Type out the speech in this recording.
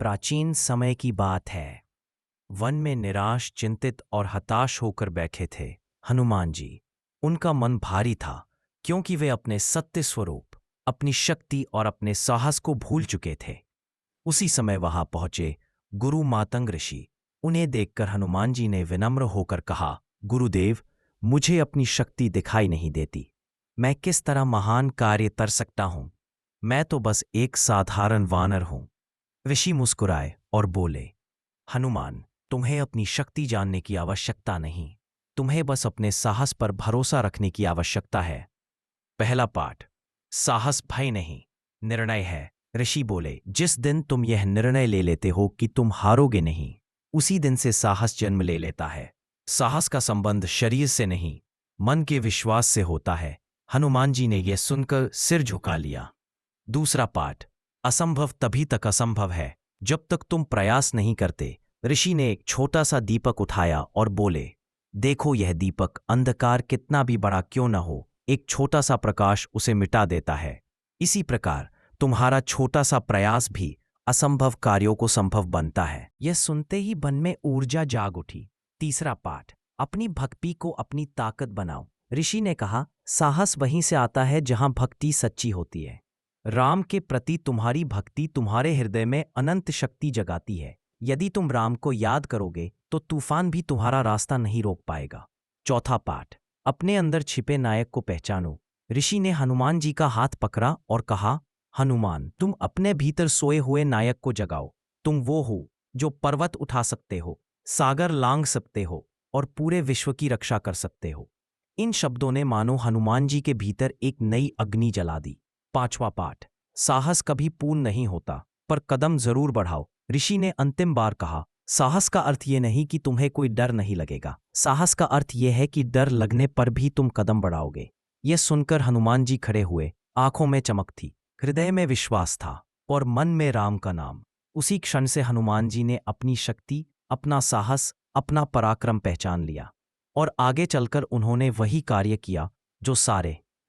प्राचीन समय की बात है। वन में निराश, चिंतित और हताश होकर बैठे थे हनुमान जी। उनका मन भारी था क्योंकि वे अपने सत्य स्वरूप, अपनी शक्ति और अपने साहस को भूल चुके थे। उसी समय वहां पहुंचे गुरु मातंग ऋषि। उन्हें देखकर हनुमान जी ने विनम्र होकर कहा, गुरुदेव, मुझे अपनी शक्ति दिखाई नहीं देती। मैं किस तरह महान कार्य कर सकता हूं? मैं तो बस एक साधारण वानर हूं। ऋषि मुस्कुराए और बोले, हनुमान, तुम्हें अपनी शक्ति जानने की आवश्यकता नहीं। तुम्हें बस अपने साहस पर भरोसा रखने की आवश्यकता है। पहला पाठ, साहस भय नहीं, निर्णय है। ऋषि बोले, जिस दिन तुम यह निर्णय ले लेते हो कि तुम हारोगे नहीं, उसी दिन से साहस जन्म ले लेता है। साहस का संबंध शरीर से नहीं, मन के विश्वास से होता है। हनुमान जी ने यह सुनकर सिर झुका लिया। दूसरा पाठ, असंभव तभी तक असंभव है जब तक तुम प्रयास नहीं करते। ऋषि ने एक छोटा सा दीपक उठाया और बोले, देखो यह दीपक अंधकार कितना भी बड़ा क्यों न हो, एक छोटा सा प्रकाश उसे मिटा देता है। इसी प्रकार तुम्हारा छोटा सा प्रयास भी असंभव कार्यों को संभव बनता है। यह सुनते ही मन में ऊर्जा जाग उठी। तीसरा पाठ, अपनी भक्ति को अपनी ताकत बनाओ। ऋषि ने कहा, साहस वहीं से आता है जहां भक्ति सच्ची होती है। राम के प्रति तुम्हारी भक्ति तुम्हारे हृदय में अनंत शक्ति जगाती है। यदि तुम राम को याद करोगे तो तूफान भी तुम्हारा रास्ता नहीं रोक पाएगा। चौथा पाठ, अपने अंदर छिपे नायक को पहचानो। ऋषि ने हनुमान जी का हाथ पकड़ा और कहा, हनुमान, तुम अपने भीतर सोए हुए नायक को जगाओ। तुम वो हो जो पर्वत उठा सकते हो, सागर लांघ सकते हो और पूरे विश्व की रक्षा कर सकते हो। इन शब्दों ने मानो हनुमान जी के भीतर एक नई अग्नि जला दी। पांचवा पाठ, साहस कभी पूर्ण नहीं होता, पर कदम जरूर बढ़ाओ। ऋषि ने अंतिम बार कहा, साहस का अर्थ यह नहीं कि तुम्हें कोई डर नहीं लगेगा। साहस का अर्थ यह है कि डर लगने पर भी तुम कदम बढ़ाओगे। यह सुनकर हनुमान जी खड़े हुए। आंखों में चमक थी, हृदय में विश्वास था और मन में राम का नाम। उसी क्षण से हनुमान जी ने अपनी शक्ति, अपना साहस, अपना पराक्रम पहचान लिया और आगे चलकर उन्होंने वही कार्य किया जो सारे